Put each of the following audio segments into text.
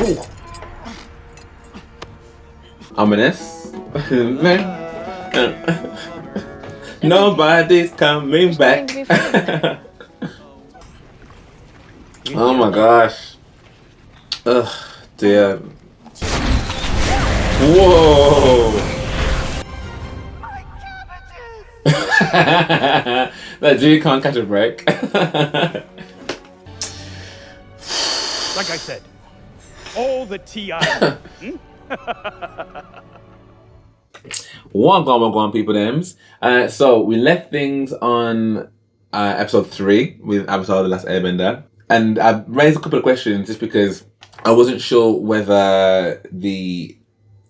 Ooh. Ominous. Nobody's coming back. Oh my gosh. Ugh, dear. Whoa. That dude can't catch a break. Like I said, all the TI. One gone people names. So we left things on episode 3 with Avatar the Last Airbender. And I raised a couple of questions just because I wasn't sure whether the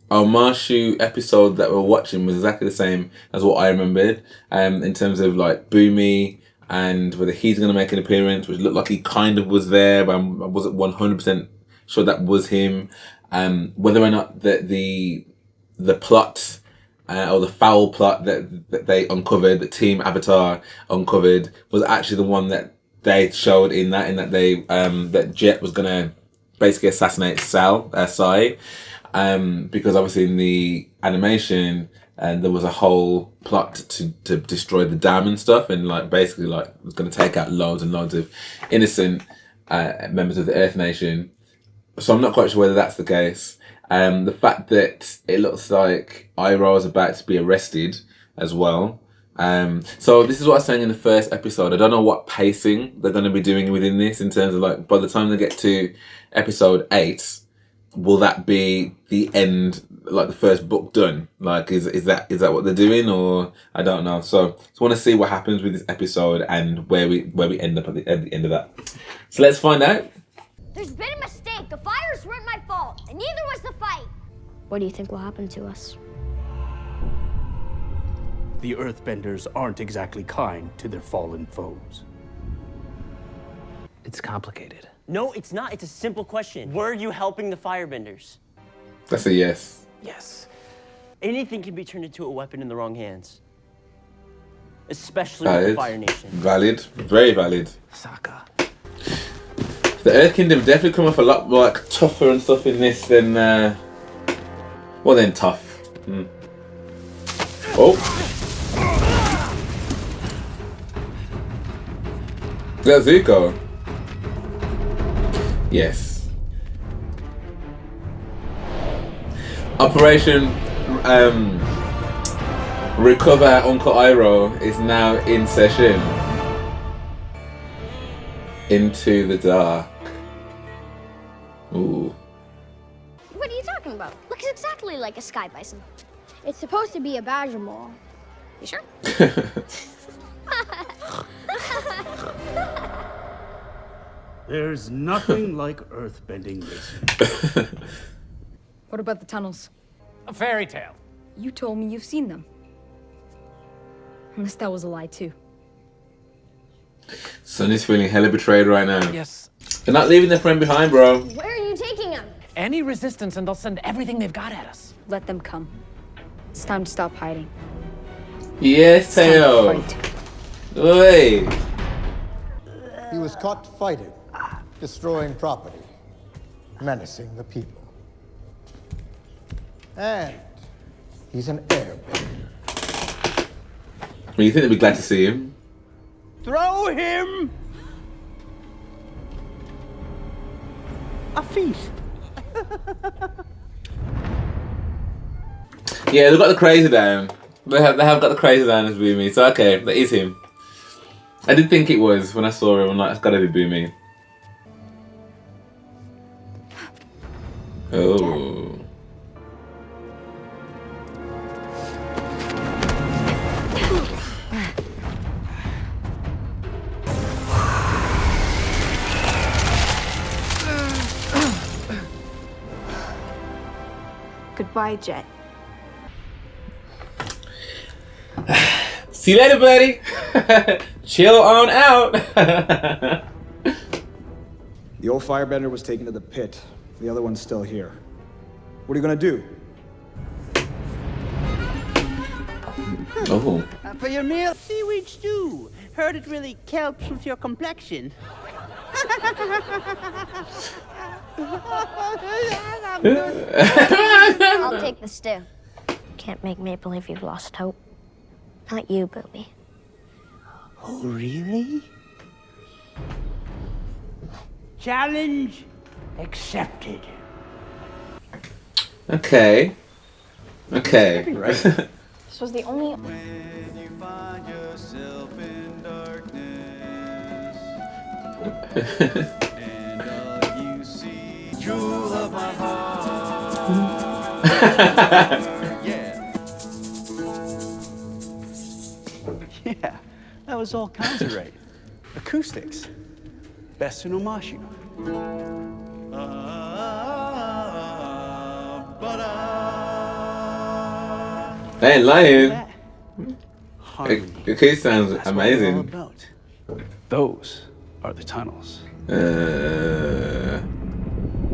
Omashu episode that we're watching was exactly the same as what I remembered. In terms of like Boomy and whether he's going to make an appearance, which looked like he kind of was there, but I wasn't 100% sure that was him. Whether or not the plot or the foul plot that they uncovered, that Team Avatar uncovered, was actually the one that they showed in that they that Jet was gonna basically assassinate Sai, because obviously in the animation there was a whole plot to destroy the dam and stuff, and like basically like was gonna take out loads and loads of innocent members of the Earth Nation. So I'm not quite sure whether that's the case. The fact that it looks like Iroh is about to be arrested as well. So this is what I was saying in the first episode. I don't know what pacing they're going to be doing within this in terms of like, by the time they get to episode 8, will that be the end, like the first book done? Like, is that what they're doing, or I don't know. So I want to see what happens with this episode and where we end up at the end of that. So let's find out. There's been a mistake. The fires weren't my fault, and neither was the fight. What do you think will happen to us? The Earthbenders aren't exactly kind to their fallen foes. It's complicated. No, it's not. It's a simple question. Were you helping the Firebenders? That's a yes. Yes. Anything can be turned into a weapon in the wrong hands. Especially with the Fire Nation. Valid. Very valid. Sokka. The Earth Kingdom definitely come off a lot more like tougher and stuff in this than well then tough. Oh. Is that Zuko? Yes. Operation Recover Uncle Iroh is now in session. Into the dark. Ooh. What are you talking about? Looks exactly like a sky bison. It's supposed to be a badger mole. You sure? There's nothing like earthbending racing. What about the tunnels? A fairy tale. You told me you've seen them. Unless that was a lie too. Sonny's feeling hella betrayed right now. Yes. They're not leaving their friend behind, bro. Where are you taking him? Any resistance and they'll send everything they've got at us. Let them come. It's time to stop hiding. Yes, Teo. Oi. He was caught fighting, destroying property, menacing the people. And he's an airbender. Well, you think they'd be glad to see him? Throw him a feast. Yeah, they've got the crazy down. They have got the crazy down as Boomy. So okay, that is him. I did think it was when I saw him. I'm like, it's gotta be Boomy. Oh. Goodbye, Jet. See you later, buddy. Chill on out. The old firebender was taken to the pit. The other one's still here. What are you gonna do? Oh. For your meal, seaweed stew. Heard it really helps with your complexion. I'll take the stew. Can't make me believe you've lost hope. Not you, Booby. Oh, really? Challenge accepted. Okay. Okay. This was the only. When you find yourself in darkness and all you see, true love my heart. Yeah. Yeah, that was all kinds of right. Acoustics. Best in Omashu. They ain't lying. Harmony. The case sounds That's what we're all amazing. about. Those are the tunnels.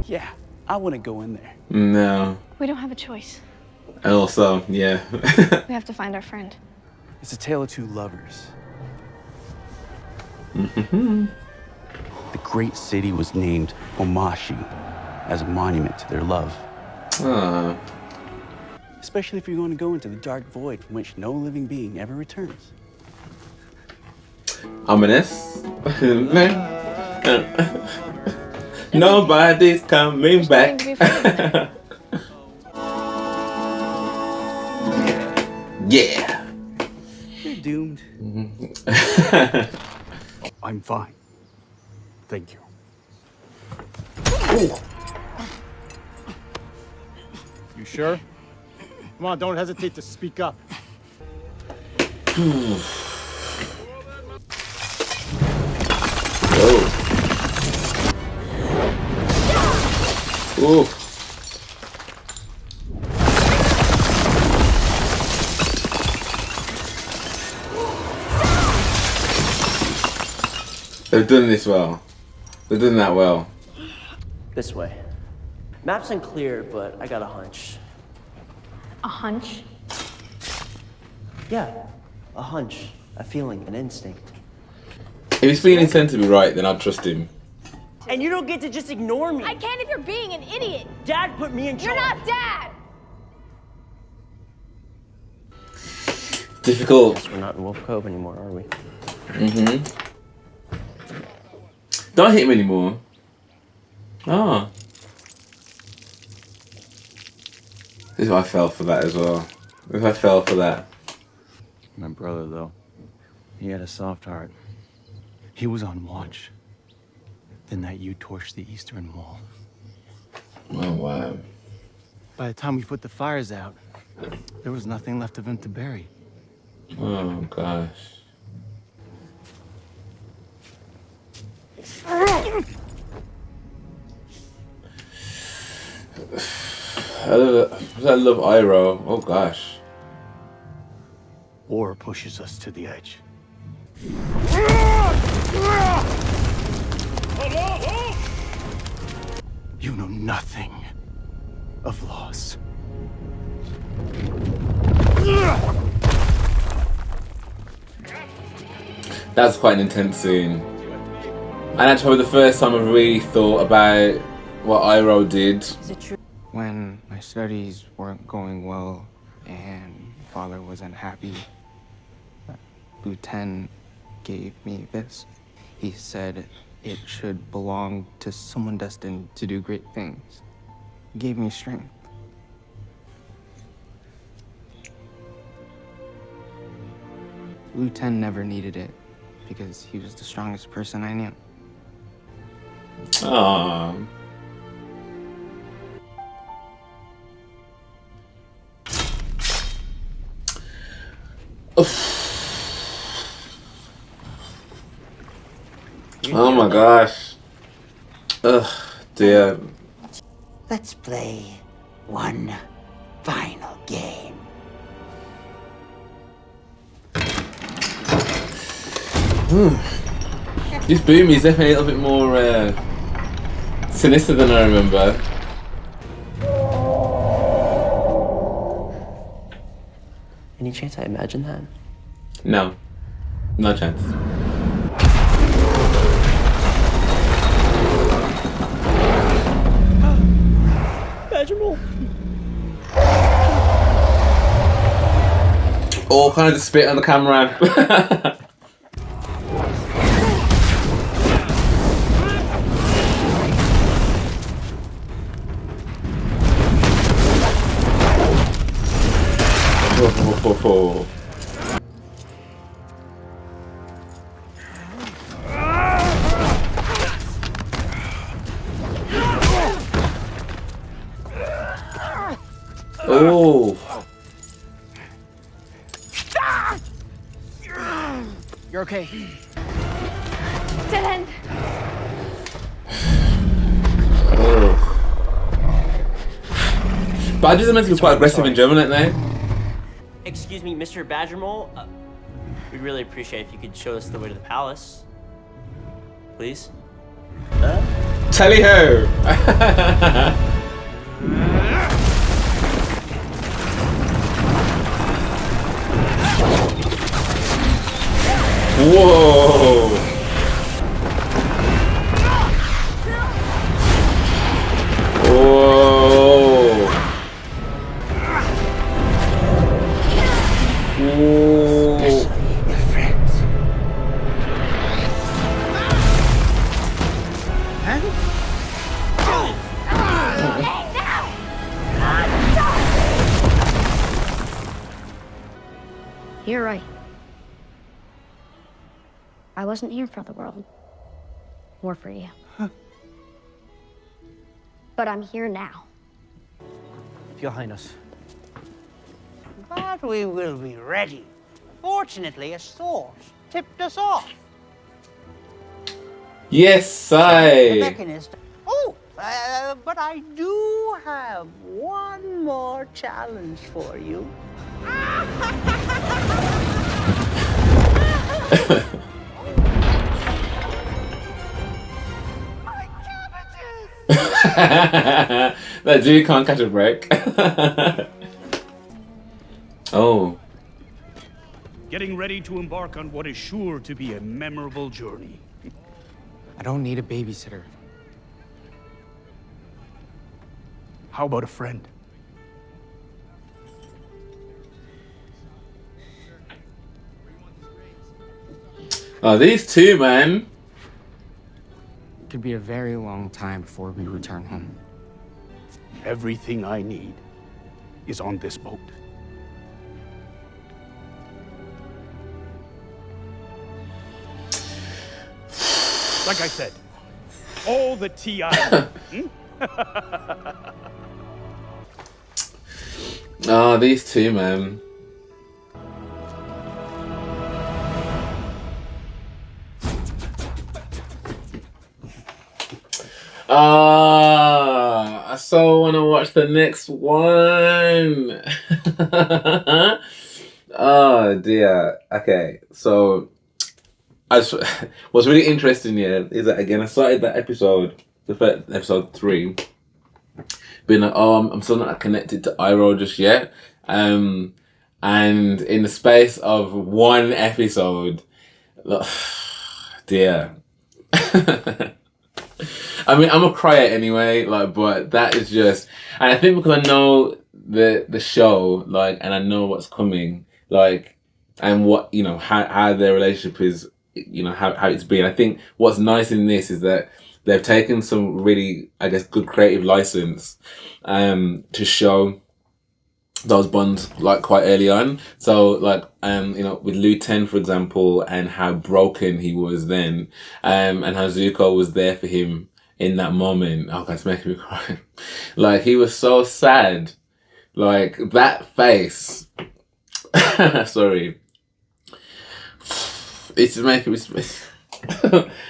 Yeah, I wouldn't go in there. No. We don't have a choice. And also, yeah. We have to find our friend. It's a tale of two lovers. Mm-hmm. The great city was named Omashu as a monument to their love. Aww. Especially if you're going to go into the dark void from which no living being ever returns. Ominous. Nobody's coming back. Yeah. You're doomed. I'm fine. Thank you. You sure? Come on, don't hesitate to speak up. Whoa. Ooh. They've done this well. They've done that well. This way. Map's unclear, but I got a hunch. A hunch? Yeah, a hunch, a feeling, an instinct. If he's feeling said to be right, then I'd trust him. And you don't get to just ignore me. I can't if you're being an idiot. Dad put me in charge. You're not Dad. Difficult. Guess we're not in Wolf Cove anymore, are we? Mm-hmm. Don't hit him anymore. Ah. This is why I fell for that as well. If I fell for that. My brother, though, he had a soft heart. He was on watch. The night you torched the eastern wall. Oh, wow. By the time we put the fires out, there was nothing left of him to bury. Oh, gosh. I love Iroh. Oh, gosh. War pushes us to the edge. You know nothing of loss. That's quite an intense scene. And that's probably the first time I've really thought about what Iroh did. When my studies weren't going well and father was unhappy, Lieutenant gave me this. He said it should belong to someone destined to do great things. He gave me strength. Lieutenant never needed it because he was the strongest person I knew. Aww. Oh my gosh. Ugh, dear. Let's play one final game. This boom is definitely a little bit more sinister than I remember. Any chance I imagined that? No. No chance. Badgermole? All kinds of spit on the camera. Oh. You're okay. Dead end. Badgers are meant to be quite aggressive in German, aren't they? Excuse me, Mr. Badgermole. We'd really appreciate if you could show us the way to the palace. Please? Tally ho! Whoa! Whoa! Whoa! You're right. I wasn't here for the world. Or for you. But I'm here now. Your Highness. But we will be ready. Fortunately, a source tipped us off. Yes, The I. mechanist. Oh, but I do have one more challenge for you. That dude can't catch a break. Oh. Getting ready to embark on what is sure to be a memorable journey. I don't need a babysitter. How about a friend? Oh, these two, man. Could be a very long time before we return home. Everything I need is on this boat. Like I said, all the TI. Oh, these two, man. I so want to watch the next one. Oh dear. Okay, so what's really interesting here is that again I started that episode, the first episode 3, being like, oh, I'm still not connected to Iroh just yet. And in the space of one episode, dear. I mean, I'm a crier anyway, like, but that is just, and I think because I know the show, like, and I know what's coming, like, and what, you know, how their relationship is, you know, how it's been. I think what's nice in this is that they've taken some really, I guess, good creative license, to show those bonds like quite early on. So like you know, with Liu 10 for example, and how broken he was then, and how Zuko was there for him in that moment. Oh God, it's making me cry. Like he was so sad. Like that face. Sorry. It's just making me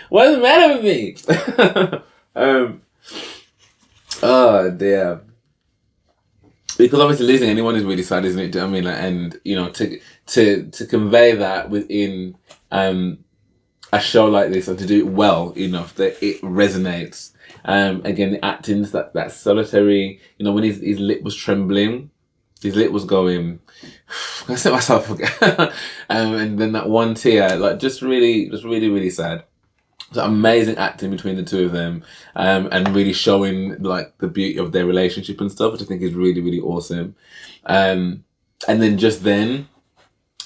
what's the matter with me? Oh dear. Because obviously losing anyone is really sad, isn't it? Do you know what I mean? Like, and you know, to convey that within a show like this and to do it well enough that it resonates. Again, the acting's that solitary. You know, when his lip was trembling, his lip was going. I set myself again. And then that one tear, like just really sad. So amazing acting between the two of them, and really showing like the beauty of their relationship and stuff, which I think is really, really awesome. And then just then,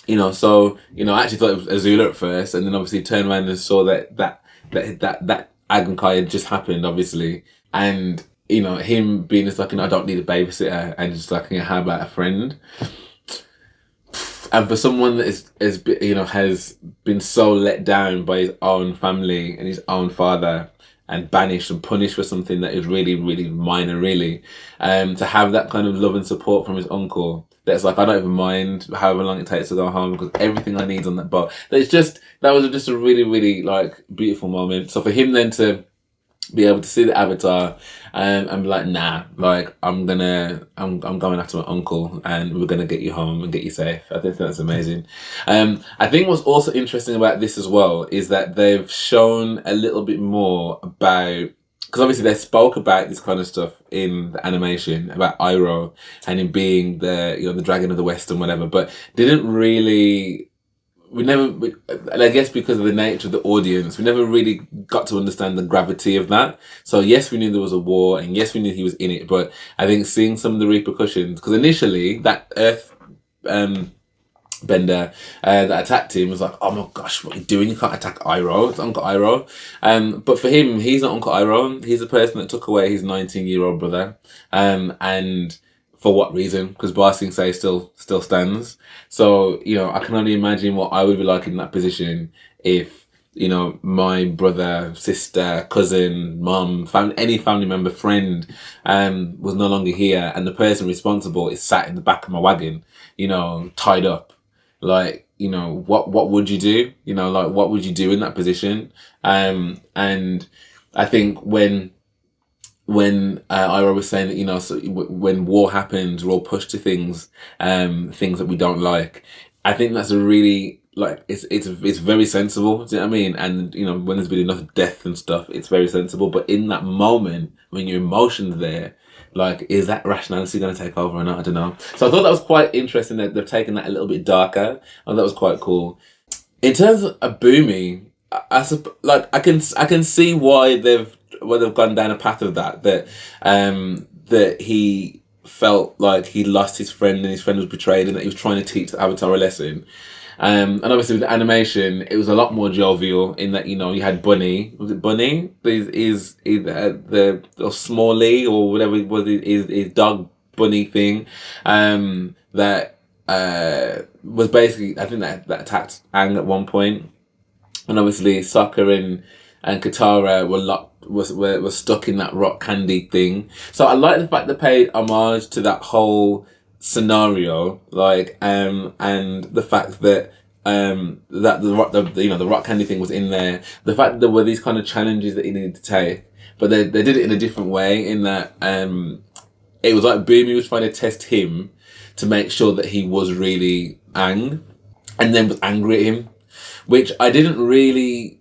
you know, so, you know, I actually thought it was Azula at first, and then obviously turned around and saw that Agenkai had just happened, obviously. And, you know, him being just like, you know, I don't need a babysitter, and just like, you know, how about a friend? And for someone that is, you know, has been so let down by his own family and his own father, and banished and punished for something that is really, really minor, really, to have that kind of love and support from his uncle, that's like, I don't even mind however long it takes to go home, because everything I need is on that boat. That was just a really, really like beautiful moment. So for him then to be able to see the Avatar, and be like, nah, like I'm going after my uncle, and we're gonna get you home and get you safe. I think that's amazing. I think what's also interesting about this as well is that they've shown a little bit more about, because obviously they spoke about this kind of stuff in the animation about Iroh and him being the, you know, the dragon of the West and whatever, but didn't really. And I guess because of the nature of the audience, we never really got to understand the gravity of that. So yes, we knew there was a war, and yes, we knew he was in it, but I think seeing some of the repercussions, because initially that Earth bender that attacked him was like, oh my gosh, what are you doing? You can't attack Iroh. It's Uncle Iroh. But for him, he's not Uncle Iroh. He's the person that took away his 19-year-old brother. And for what reason? Because Ba Sing Se still stands. So, you know, I can only imagine what I would be like in that position if, you know, my brother, sister, cousin, mum, any family member, friend, was no longer here, and the person responsible is sat in the back of my wagon, you know, tied up. Like, you know, what would you do? You know, like, what would you do in that position? And I think when Iroh was saying that, you know, so when war happens, we're all pushed to things that we don't like. I think that's a really, like, it's very sensible. Do you know what I mean? And, you know, when there's been enough death and stuff, it's very sensible. But in that moment, when your emotions there, like, is that rationality going to take over or not? I don't know. So I thought that was quite interesting that they've taken that a little bit darker. I thought that was quite cool. In terms of Boomy, I can see why they've gone down a path of that he felt like he lost his friend and his friend was betrayed, and that he was trying to teach the Avatar a lesson. And obviously with the animation, it was a lot more jovial in that, you know, you had Bunny. Was it Bunny? Is the Smalley or whatever it was, his dog bunny thing, that was basically, I think that attacked Aang at one point. And obviously Sokka and Katara were stuck in that rock candy thing. So I like the fact they paid homage to that whole scenario, like, and the fact that the rock candy thing was in there. The fact that there were these kind of challenges that he needed to take, but they did it in a different way. In that it was like Boomy was trying to test him to make sure that he was really Aang, and then was angry at him, which I never really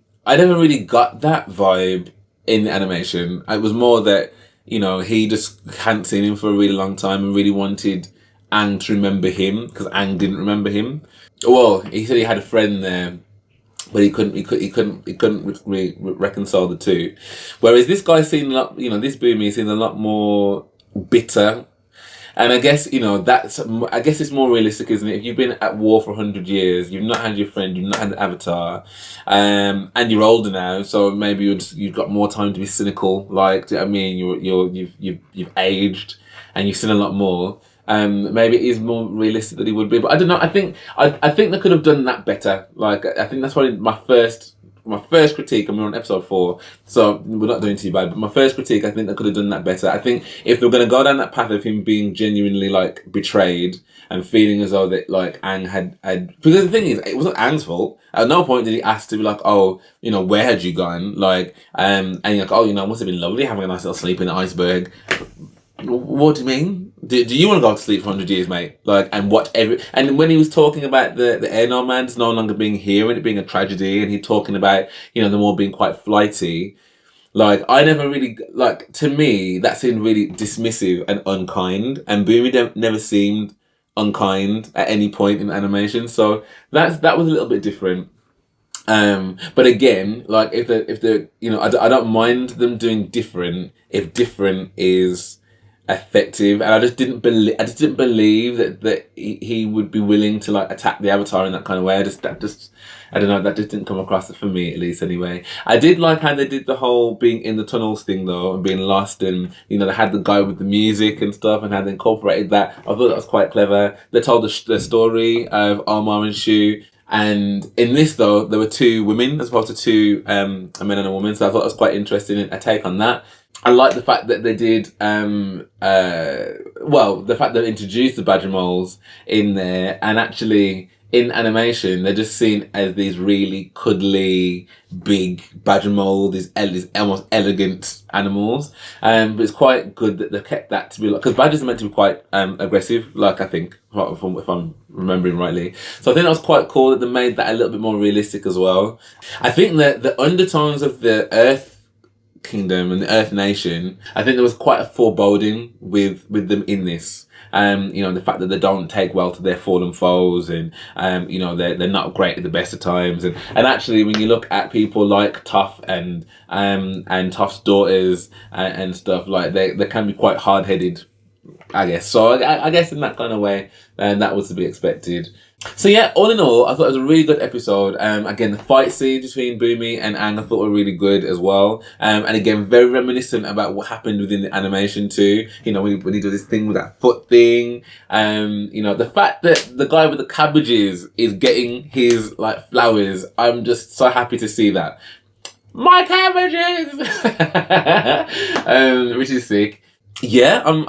got that vibe in the animation. It was more that, you know, he just hadn't seen him for a really long time and really wanted Aang to remember him, because Aang didn't remember him. Well, he said he had a friend there, but he couldn't reconcile the two. Whereas this guy seemed a lot, you know, this Boomy seemed a lot more bitter. And I guess, you know, I guess it's more realistic, isn't it? If you've been at war for 100 years, you've not had your friend, you've not had the Avatar, and you're older now, so maybe you've got more time to be cynical. Like, do you know what I mean? You've aged, and you've seen a lot more. Maybe it is more realistic that he would be, but I don't know. I think they could have done that better. Like, I think that's probably my first critique, and we're on episode 4, so we're not doing too bad, but my first critique, I think they could have done that better. I think if they're going to go down that path of him being genuinely, like, betrayed and feeling as though that, like, Aang had because the thing is, it wasn't Aang's fault. At no point did he ask to be like, oh, you know, where had you gone? Like, and you're like, oh, you know, it must have been lovely having a nice little sleep in the iceberg. What do you mean? Do you want to go to sleep for 100 years, mate? Like, and watch and when he was talking about the Air Nomads no longer being here and it being a tragedy, and he talking about, you know, them all being quite flighty, like, I never really, like, to me, that seemed really dismissive and unkind, and Boomy never seemed unkind at any point in the animation, so that was a little bit different. But again, like if the I don't mind them doing different if different is effective, and I just didn't believe that he would be willing to like attack the Avatar in that kind of way. I don't know, that just didn't come across for me, at least anyway. I did like how they did the whole being in the tunnels thing though, and being lost, and they had the guy with the music and stuff, and how they incorporated that. I thought that was quite clever. They told the story of Omar and Shu. And in this though, there were two women as opposed to two a man and a woman, so I thought it was quite interesting, a take on that. I like the fact that they did, the fact that they introduced the Badger Moles in there, and actually in animation they're just seen as these really cuddly, big Badger Mole, these almost elegant animals. But it's quite good that they've kept that to be like, because badgers are meant to be quite aggressive, like I think, if I'm remembering rightly. So I think that was quite cool that they made that a little bit more realistic as well. I think that the undertones of the Earth Kingdom and the Earth Nation, I think there was quite a foreboding with them in this. The fact that they don't take well to their fallen foes, and they're not great at the best of times, and actually when you look at people like Toph and Toph's daughters and stuff, like they can be quite hard-headed, I guess. So I guess in that kind of way, that was to be expected. So yeah, all in all, I thought it was a really good episode. Again, the fight scenes between Boomy and Aang I thought were really good as well. And again, very reminiscent about what happened within the animation too. When he does this thing with that foot thing. The fact that the guy with the cabbages is getting his like flowers, I'm just so happy to see that. My cabbages, which is sick. Yeah, I'm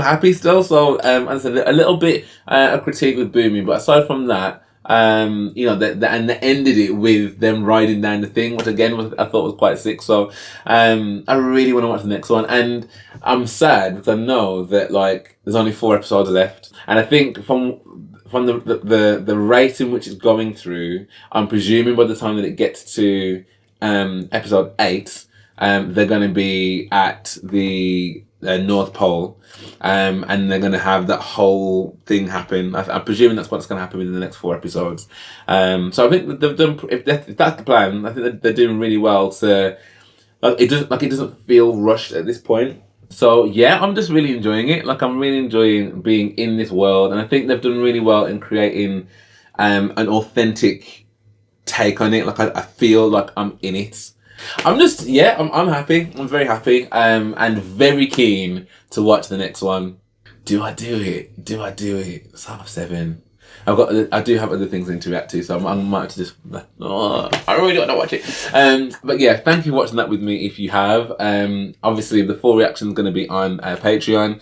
happy still. So as I said, a little bit of critique with Boomy, but aside from that, and they ended it with them riding down the thing, which again I thought was quite sick. So I really want to watch the next one, and I'm sad because I know that like there's only 4 episodes left, and I think from the rate in which it's going through, I'm presuming by the time that it gets to episode 8. They're going to be at the North Pole, and they're going to have that whole thing happen. I'm presuming that's what's going to happen within the next 4 episodes. So I think that they've done. If that's the plan, I think they're doing really well. To it doesn't feel rushed at this point. So yeah, I'm just really enjoying it. Like I'm really enjoying being in this world, and I think they've done really well in creating an authentic take on it. Like I feel like I'm in it. I'm happy. I'm very happy. And very keen to watch the next one. Do I do it? It's 7:30. I do have other things I need to react to, so I might have to just. I really don't want to watch it. But yeah, thank you for watching that with me. If you have, obviously the full reaction is going to be on Patreon.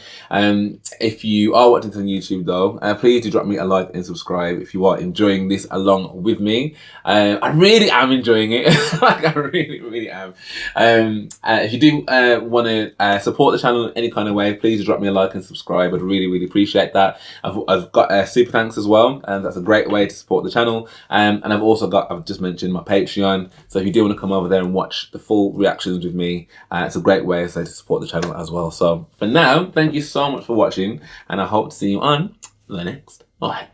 If you are watching this on YouTube though, please do drop me a like and subscribe if you are enjoying this along with me. I really am enjoying it. Like I really am. If you do want to support the channel in any kind of way, please do drop me a like and subscribe. I'd really appreciate that. I've got super thanks as well. And that's a great way to support the channel. And I've just mentioned my Patreon. So if you do want to come over there and watch the full reactions with me, it's a great way to support the channel as well. So for now, thank you so much for watching, and I hope to see you on the next one.